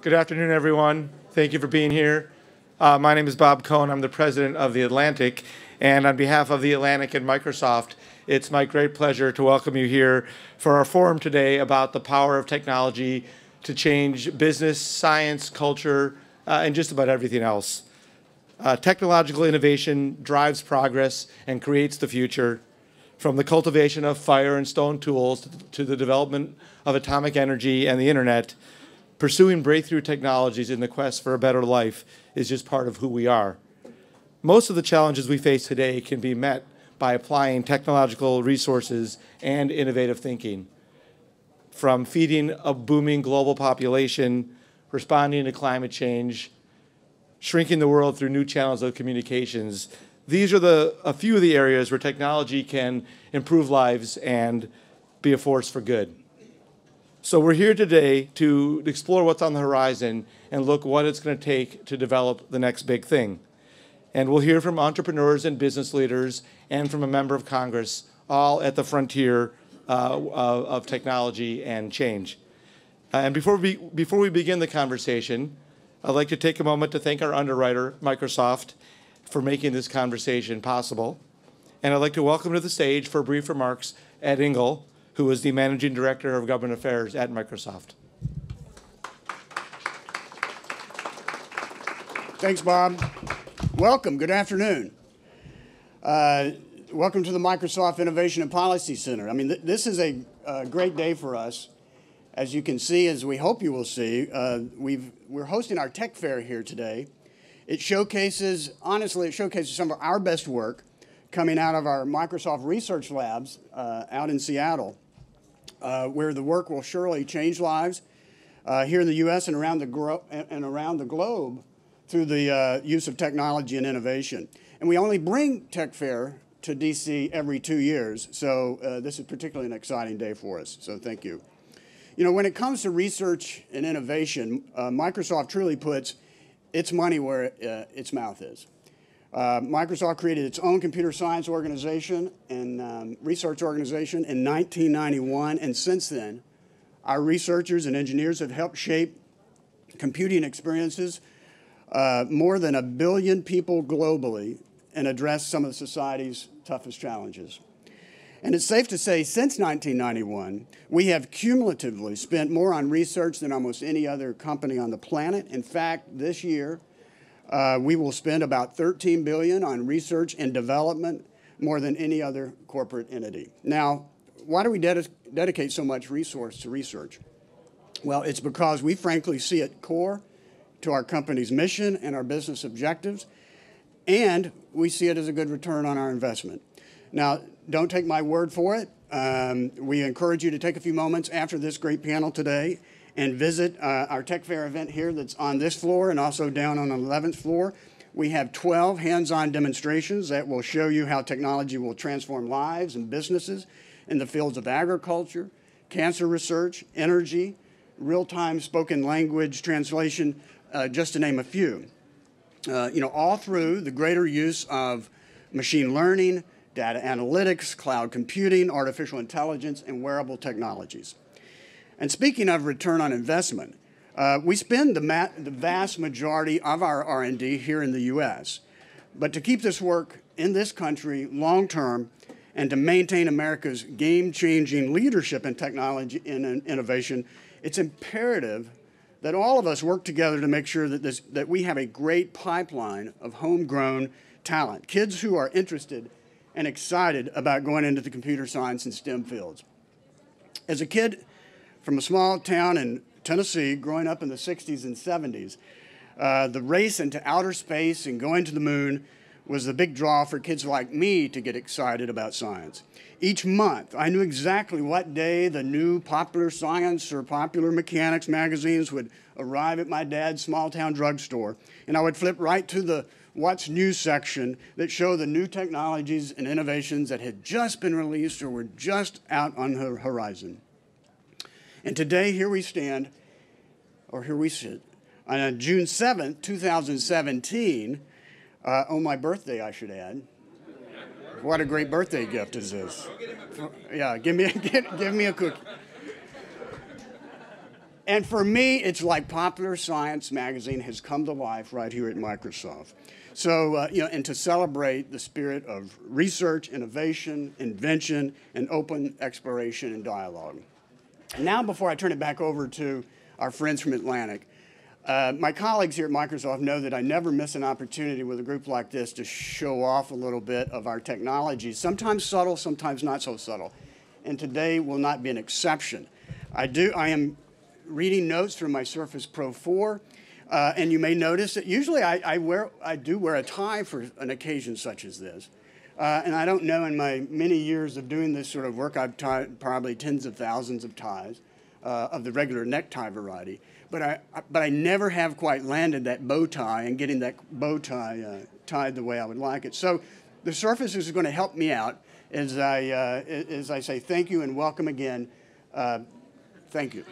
Good afternoon, everyone. Thank you for being here. My name is Bob Cohn. I'm the president of The Atlantic. And on behalf of The Atlantic and Microsoft, it's my great pleasure to welcome you here for our forum today about the power of technology to change business, science, culture, and just about everything else. Technological innovation drives progress and creates the future, from the cultivation of fire and stone tools to the development of atomic energy and the internet. Pursuing breakthrough technologies in the quest for a better life is just part of who we are. Most of the challenges we face today can be met by applying technological resources and innovative thinking. From feeding a booming global population, responding to climate change, shrinking the world through new channels of communications, these are a few of the areas where technology can improve lives and be a force for good. So we're here today to explore what's on the horizon and look what it's going to take to develop the next big thing. And we'll hear from entrepreneurs and business leaders and from a member of Congress, all at the frontier of technology and change. And before we begin the conversation, I'd like to take a moment to thank our underwriter, Microsoft, for making this conversation possible. And I'd like to welcome to the stage for brief remarks Ed Ingle, who is the Managing Director of Government Affairs at Microsoft. Thanks, Bob. Welcome. Good afternoon. Welcome to the Microsoft Innovation and Policy Center. I mean, this is a great day for us. As you can see, as we hope you will see, we're hosting our tech fair here today. Honestly, it showcases some of our best work coming out of our Microsoft research labs out in Seattle, where the work will surely change lives here in the U.S. and around the globe through the use of technology and innovation. And we only bring Tech Fair to D.C. every 2 years, so this is particularly an exciting day for us, so thank you. You know, when it comes to research and innovation, Microsoft truly puts its money where its mouth is. Microsoft created its own computer science organization and research organization in 1991, and since then, our researchers and engineers have helped shape computing experiences more than 1 billion people globally and address some of society's toughest challenges. And it's safe to say, since 1991, we have cumulatively spent more on research than almost any other company on the planet. In fact, this year, we will spend about $13 billion on research and development, more than any other corporate entity. Now, why do we dedicate so much resource to research? Well, it's because we frankly see it core to our company's mission and our business objectives, and we see it as a good return on our investment. Now, don't take my word for it. We encourage you to take a few moments after this great panel today and visit our Tech Fair event here that's on this floor and also down on the 11th floor. We have 12 hands-on demonstrations that will show you how technology will transform lives and businesses in the fields of agriculture, cancer research, energy, real-time spoken language translation, just to name a few. All through the greater use of machine learning, data analytics, cloud computing, artificial intelligence, and wearable technologies. And speaking of return on investment, we spend the vast majority of our R&D here in the U.S. But to keep this work in this country long-term and to maintain America's game-changing leadership in technology and innovation, it's imperative that all of us work together to make sure that we have a great pipeline of homegrown talent, kids who are interested and excited about going into the computer science and STEM fields. As a kid from a small town in Tennessee, growing up in the 60s and 70s, the race into outer space and going to the moon was the big draw for kids like me to get excited about science. Each month, I knew exactly what day the new Popular Science or Popular Mechanics magazines would arrive at my dad's small-town drugstore, and I would flip right to the What's New section that showed the new technologies and innovations that had just been released or were just out on the horizon. And today, here we sit, on June 7th, 2017, on my birthday, I should add. What a great birthday gift is this. Yeah, give me a cookie. And for me, it's like Popular Science magazine has come to life right here at Microsoft. So, and to celebrate the spirit of research, innovation, invention, and open exploration and dialogue. Now, before I turn it back over to our friends from Atlantic, my colleagues here at Microsoft know that I never miss an opportunity with a group like this to show off a little bit of our technologies, sometimes subtle, sometimes not so subtle. And today will not be an exception. I am reading notes from my Surface Pro 4, and you may notice that usually I do wear a tie for an occasion such as this. And I don't know, in my many years of doing this sort of work, I've tied probably tens of thousands of ties of the regular necktie variety. But I never have quite landed that bow tie and getting that bow tie tied the way I would like it. So the Surface is going to help me out as I say thank you and welcome again. Thank you.